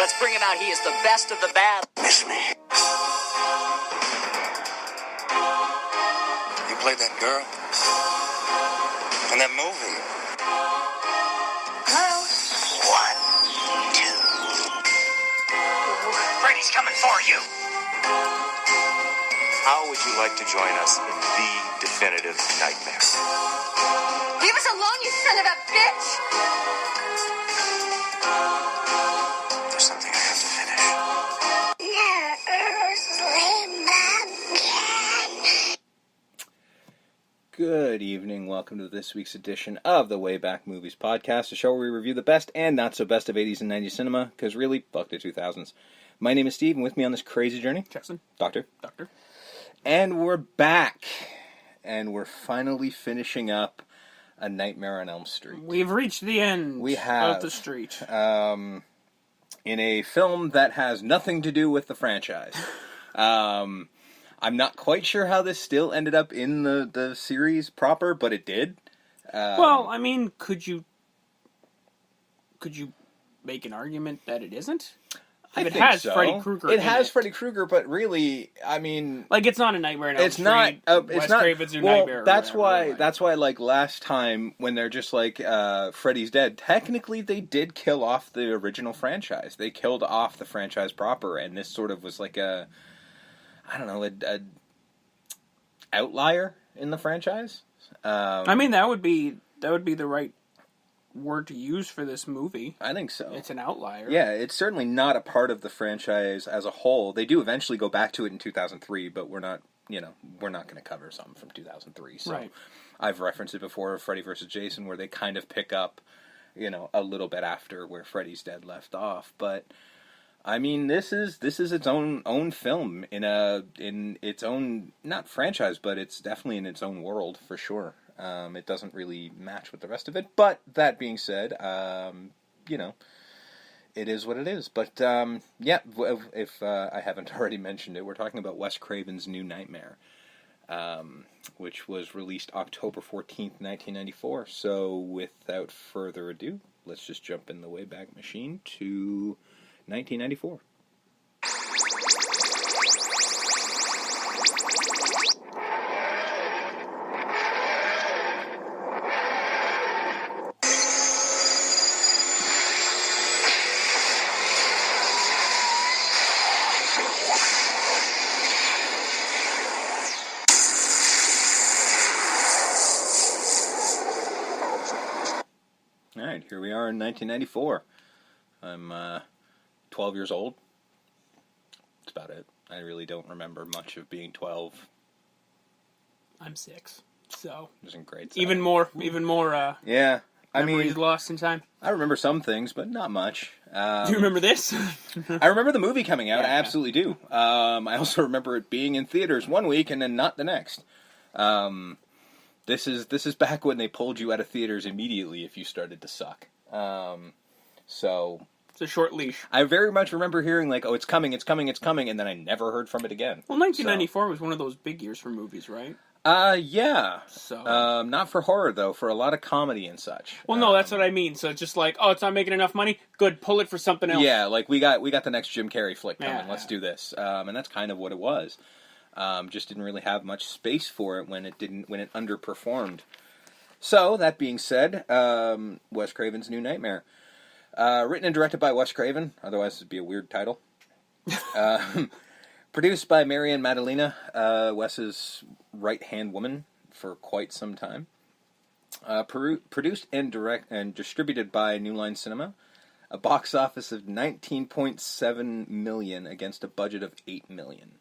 Let's bring him out. He is the best of the bad. Miss me. You played that girl? In that movie? Hello? 1, 2. Freddy's coming for you. How would you like to join us in the definitive nightmare? Leave us alone, you son of a bitch! There's something I have to finish. Good evening. Welcome to this week's edition of the WayBack Movies Podcast, a show where we review the best and not so best of 80s and 90s cinema, because really, fuck the 2000s. My name is Steve, and with me on this crazy journey, Jackson. Doctor. Doctor. And we're back. And we're finally finishing up A Nightmare on Elm Street. We've reached the end of the street. In a film that has nothing to do with the franchise. I'm not quite sure how this still ended up in the series proper, but it did. Well, I mean, could you make an argument that it isn't? I it think has so. Freddy Krueger. It has Freddy Krueger, but really, I mean, like, it's not a Nightmare on Elm Street. It's Wes not. Craven's New Well, Nightmare. that's why. That's why. Like last time, when they're just like Freddy's dead. Technically, they did kill off the original franchise. They killed off the franchise proper, and this sort of was like a outlier in the franchise. I mean, that would be the right word to use for this movie. I think so. It's an outlier. Yeah, it's certainly not a part of the franchise as a whole. They do eventually go back to it in 2003, but we're not going to cover something from 2003. So right. I've referenced it before, Freddy vs. Jason, where they kind of pick up, a little bit after where Freddy's Dead left off. But I mean, this is its own film in its own, not franchise, but it's definitely in its own world for sure. It doesn't really match with the rest of it, but that being said, it is what it is. But if I haven't already mentioned it, we're talking about Wes Craven's New Nightmare, which was released October 14th, 1994. So without further ado, let's just jump in the Wayback Machine to 1994. Alright, here we are in 1994. I'm 12 years old. That's about it. I really don't remember much of being 12. I'm 6, so It was in grade 7. even more. Yeah, I memories mean, lost in time. I remember some things, but not much. Do you remember this? I remember the movie coming out. Yeah, I absolutely do. I also remember it being in theaters one week and then not the next. This is back when they pulled you out of theaters immediately if you started to suck. So It's a short leash. I very much remember hearing like, "Oh, it's coming," and then I never heard from it again. Well, 1994 was one of those big years for movies, right? Yeah. So not for horror though, for a lot of comedy and such. well, no, that's what I mean. So it's just like, oh, it's not making enough money. Good, pull it for something else. Yeah, like we got the next Jim Carrey flick coming. Yeah, Let's yeah. do this. And that's kind of what it was. Just didn't really have much space for it when it underperformed. So that being said, Wes Craven's New Nightmare, written and directed by Wes Craven. Otherwise, it'd be a weird title. Produced by Marianne Maddalena, Wes's right-hand woman for quite some time. Produced and distributed by New Line Cinema. A box office of $19.7 million against a budget of $8 million.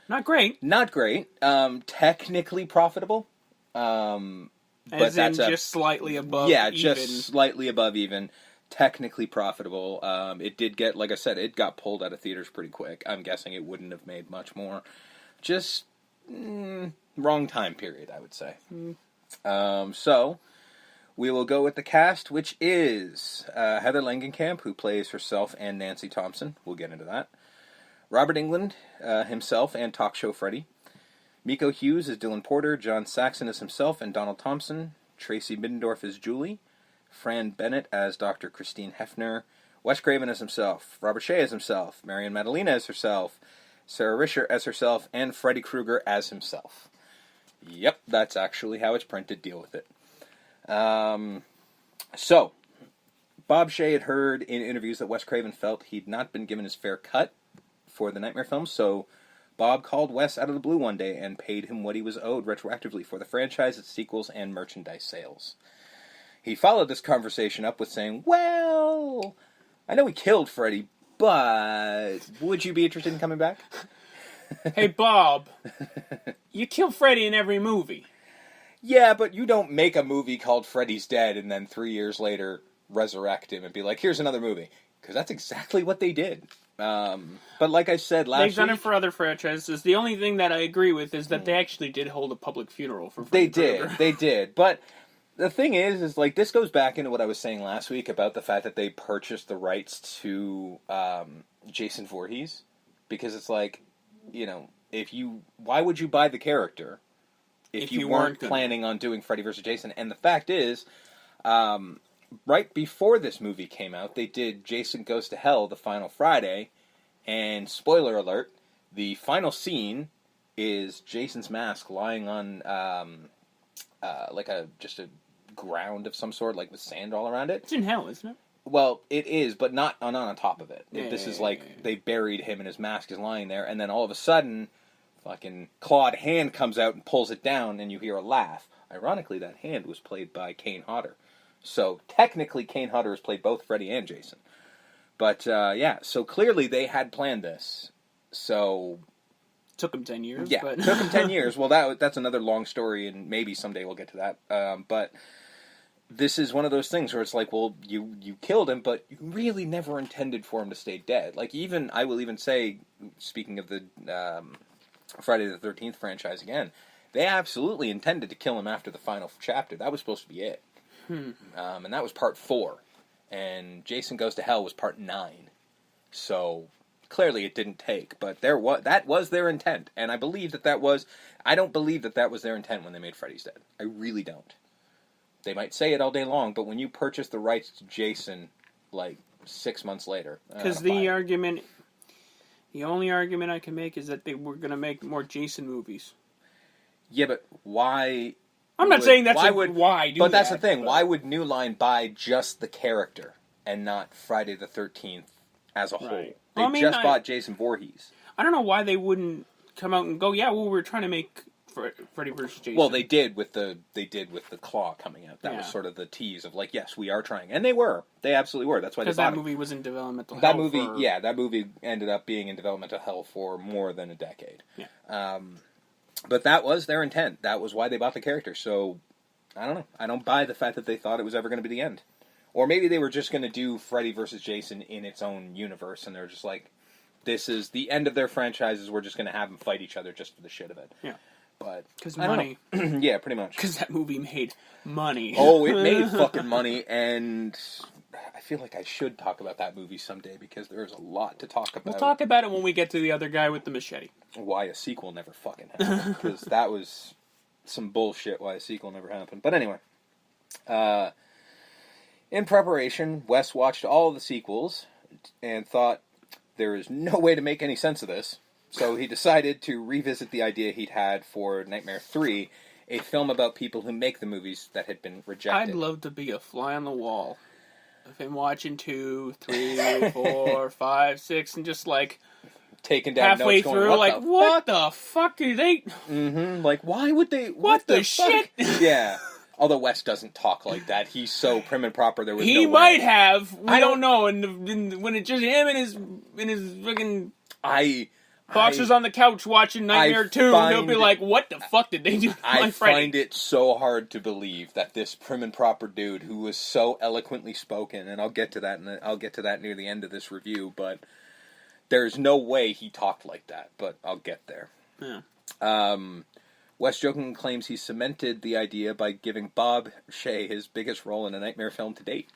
Not great. Not great. Technically profitable. As in just slightly above yeah, even. just slightly above even. Technically profitable. It did get, like I said, it got pulled out of theaters pretty quick. I'm guessing it wouldn't have made much more. Just wrong time period, I would say. So we will go with the cast, which is Heather Langenkamp, who plays herself and Nancy Thompson. We'll get into that. Robert Englund himself and Talk Show Freddy. Miko Hughes as Dylan Porter. John Saxon as himself and Donald Thompson. Tracy Middendorf as Julie. Fran Bennett as Dr. Christine Hefner. Wes Craven as himself, Robert Shea as himself, Marion Maddalena as herself, Sarah Risher as herself, and Freddy Krueger as himself. Yep, that's actually how it's printed. Deal with it. So, Bob Shea had heard in interviews that Wes Craven felt he'd not been given his fair cut for the Nightmare films, so Bob called Wes out of the blue one day and paid him what he was owed retroactively for the franchise, its sequels, and merchandise sales. He followed this conversation up with saying, well, I know we killed Freddy, but would you be interested in coming back? Hey, Bob, you kill Freddy in every movie. Yeah, but you don't make a movie called Freddy's Dead and then 3 years later resurrect him and be like, here's another movie. Because that's exactly what they did. But like I said last week... They've done it for other franchises. The only thing that I agree with is that they actually did hold a public funeral for Freddy Krueger. They did. But the thing is like, this goes back into what I was saying last week about the fact that they purchased the rights to Jason Voorhees. Because it's like, you know, why would you buy the character if you weren't planning on doing Freddy vs. Jason? And the fact is, right before this movie came out, they did Jason Goes to Hell the final Friday, and spoiler alert, the final scene is Jason's mask lying on just a ground of some sort, like with sand all around it. It's in hell, isn't it? Well, it is, but not on top of it. Yeah, this is like they buried him and his mask is lying there, and then all of a sudden, fucking clawed hand comes out and pulls it down, and you hear a laugh. Ironically, that hand was played by Kane Hodder. So, technically, Kane Hodder has played both Freddy and Jason. But, yeah, so clearly they had planned this. So... Took them 10 years. Yeah, but... took them 10 years. Well, that's another long story, and maybe someday we'll get to that. But this is one of those things where it's like, well, you killed him, but you really never intended for him to stay dead. Like, I will even say, speaking of the Friday the 13th franchise again, they absolutely intended to kill him after the final chapter. That was supposed to be it. And that was part 4. And Jason Goes to Hell was part 9. So, clearly it didn't take. But that was their intent. And I believe I don't believe that was their intent when they made Freddy's Dead. I really don't. They might say it all day long, but when you purchase the rights to Jason, like, 6 months later... Because the only argument I can make is that they were going to make more Jason movies. Yeah, but why... I'm not saying that's why do that. But that's the thing. But why would New Line buy just the character and not Friday the 13th as a whole? Right. They just bought Jason Voorhees. I don't know why they wouldn't come out and go, yeah, well, we're trying to make Freddy vs. Jason. Well, they did with the Claw coming out. That was sort of the tease of like, yes, we are trying, and they were. They absolutely were. That's why they bought that movie was in developmental hell. That movie ended up being in developmental hell for more than a decade. Yeah. But that was their intent. That was why they bought the character. So, I don't know. I don't buy the fact that they thought it was ever going to be the end. Or maybe they were just going to do Freddy vs. Jason in its own universe, and they're just like, this is the end of their franchises, we're just going to have them fight each other just for the shit of it. Yeah. But, because money. Yeah, pretty much. Because that movie made money. Oh, it made fucking money, and I feel like I should talk about that movie someday, because there's a lot to talk about. We'll talk about it when we get to the other guy with the machete. Why a sequel never fucking happened, because that was some bullshit why a sequel never happened. But anyway, in preparation, Wes watched all of the sequels and thought, there is no way to make any sense of this. So he decided to revisit the idea he'd had for Nightmare 3, a film about people who make the movies that had been rejected. I'd love to be a fly on the wall of him watching 2, 3, 4, 5, 6, and just like taking down halfway notes, going, through, like, what the fuck do they? Mm-hmm. Like, why would they? What the shit? Yeah. Although Wes doesn't talk like that, he's so prim and proper. There was he no might way. Have. We don't know. And when it's just him and his freaking boxers on the couch watching Nightmare 2, he'll be like, "What the fuck did they do?" I find it so hard to believe that this prim and proper dude who was so eloquently spoken, and I'll get to that near the end of this review, but there's no way he talked like that. But I'll get there. Yeah. Wes jokingly claims he cemented the idea by giving Bob Shea his biggest role in a Nightmare film to date.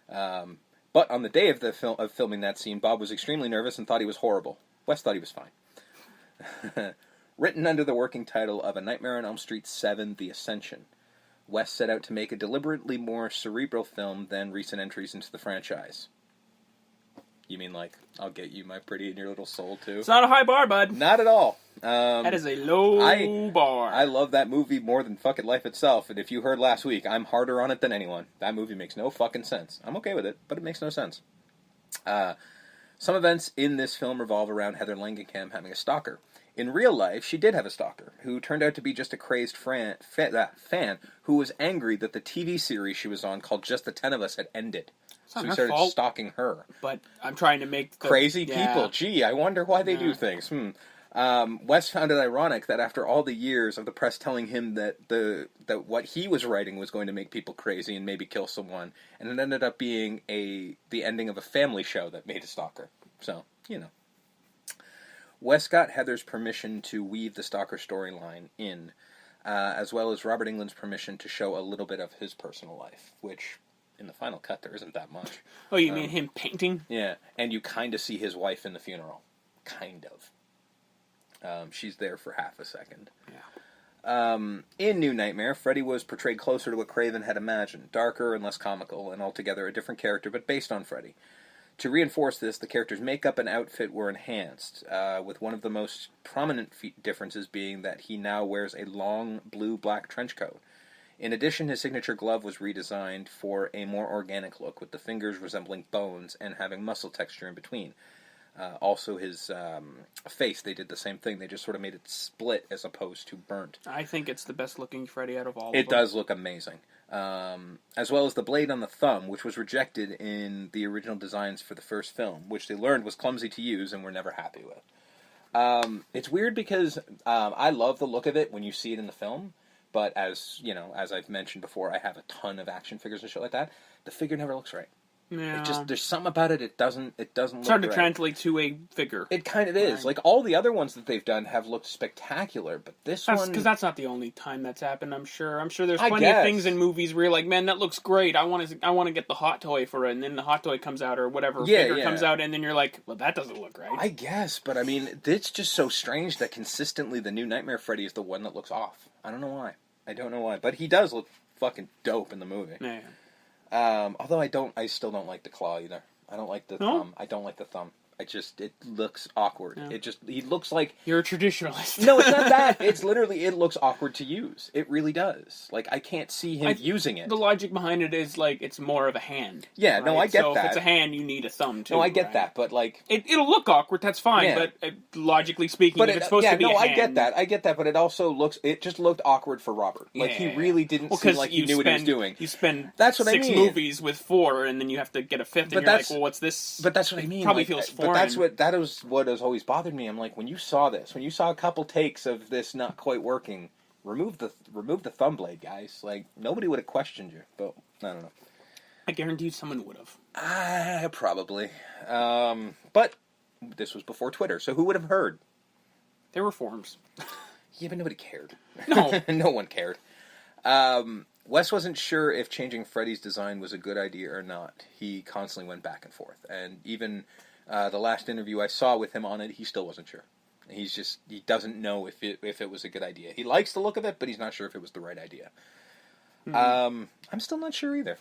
But on the day of filming that scene, Bob was extremely nervous and thought he was horrible. Wes thought he was fine. Written under the working title of A Nightmare on Elm Street 7: The Ascension, Wes set out to make a deliberately more cerebral film than recent entries into the franchise. You mean like, I'll get you, my pretty, in your little soul, too? It's not a high bar, bud. Not at all. That is a low bar. I love that movie more than fucking life itself, and if you heard last week, I'm harder on it than anyone. That movie makes no fucking sense. I'm okay with it, but it makes no sense. Some events in this film revolve around Heather Langenkamp having a stalker. In real life, she did have a stalker, who turned out to be just a crazed fan who was angry that the TV series she was on called Just the 10 of Us had ended. So he started stalking her. But I'm trying to make crazy people. Gee, I wonder why they do things. Wes found it ironic that after all the years of the press telling him that what he was writing was going to make people crazy and maybe kill someone, and it ended up being the ending of a family show that made a stalker. So, you know. Wes got Heather's permission to weave the stalker storyline in, as well as Robert Englund's permission to show a little bit of his personal life, which, in the final cut, there isn't that much. Oh, you mean him painting? Yeah, and you kind of see his wife in the funeral. Kind of. She's there for half a second. Yeah. In New Nightmare, Freddy was portrayed closer to what Craven had imagined, darker and less comical, and altogether a different character, but based on Freddy. To reinforce this, the character's makeup and outfit were enhanced, with one of the most prominent differences being that he now wears a long blue-black trench coat. In addition, his signature glove was redesigned for a more organic look, with the fingers resembling bones and having muscle texture in between. Also, his face, they did the same thing. They just sort of made it split as opposed to burnt. I think it's the best-looking Freddy out of all of them. It does look amazing. As well as the blade on the thumb, which was rejected in the original designs for the first film, which they learned was clumsy to use and were never happy with. It's weird because I love the look of it when you see it in the film, but as I've mentioned before, I have a ton of action figures and shit like that. The figure never looks right. Yeah. There's something about it. It doesn't. It's hard to translate to a figure. It kind of is. Like all the other ones that they've done have looked spectacular, but this one, because that's not the only time that's happened. I'm sure there's plenty of things in movies where you're like, man, that looks great. I want to get the hot toy for it, and then the hot toy comes out or whatever figure comes out, and then you're like, well, that doesn't look right. I guess, but I mean, it's just so strange that consistently the new Nightmare Freddy is the one that looks off. I don't know why, but he does look fucking dope in the movie. Yeah. Although I still don't like the claw either. I don't like the thumb. I don't like the thumb. It looks awkward. Yeah. He looks like... You're a traditionalist. No, it's not that. It's literally, it looks awkward to use. It really does. Like, I can't see him using it. The logic behind it is, like, it's more of a hand. Yeah, right? No, I get that. So if it's a hand, you need a thumb, too. No, I get that, but, like... It'll look awkward, that's fine, but logically speaking, if it's supposed to be a hand... I get that, but it also looks... It just looked awkward for Robert. Like, he really didn't seem like he knew what he was doing. You spend that's what 6 I mean. movies with 4, and then you have to get a 5th, and you're like, well, what's this? But that's what I mean. Probably feels foreign. But that is what has always bothered me. I'm like, when you saw a couple takes of this not quite working, remove the thumb blade, guys. Like, nobody would have questioned you. But I don't know. I guarantee someone would have. Probably. But this was before Twitter, so who would have heard? There were forums. Yeah, but nobody cared. No. No one cared. Wes wasn't sure if changing Freddy's design was a good idea or not. He constantly went back and forth. And even the last interview I saw with him on it, he still wasn't sure. He doesn't know if it was a good idea. He likes the look of it, but he's not sure if it was the right idea. I'm still not sure either.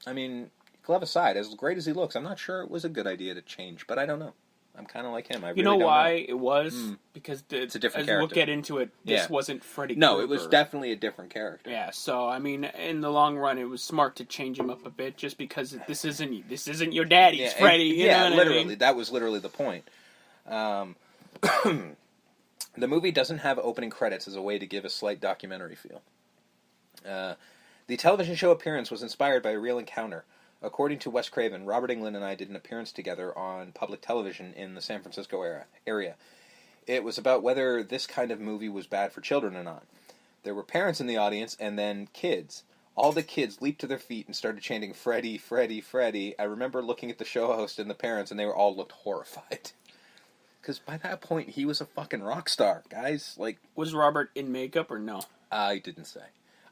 I mean, glove aside, as great as he looks, I'm not sure it was a good idea to change, but I don't know. I'm kind of like him. You know why it was? Because it's a different as character. We'll get into it. This wasn't Freddy Krueger. No, it was definitely a different character. Yeah, so I mean, in the long run, it was smart to change him up a bit, just because this isn't your daddy's Freddy. You know what literally, I mean? That was literally the point. The movie doesn't have opening credits as a way to give a slight documentary feel. The television show appearance was inspired by a real encounter. According to Wes Craven, Robert Englund and I did an appearance together on public television in the San Francisco area. It was about whether this kind of movie was bad for children or not. There were parents in the audience, and then kids. All the kids leaped to their feet and started chanting, "Freddy, Freddy, Freddy." I remember looking at the show host and the parents, and they all looked horrified. Because by that point, he was a fucking rock star, guys. Like, was Robert in makeup or no? I didn't say.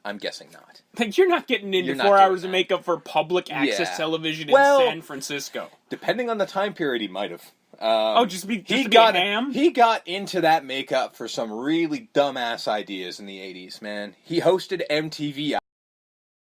I'm guessing not. Like, you're not getting into 4 hours of makeup for public access television in San Francisco. Depending on the time period, he might have. Just to be a ham? He got into that makeup for some really dumbass ideas in the 80s, man. He hosted MTV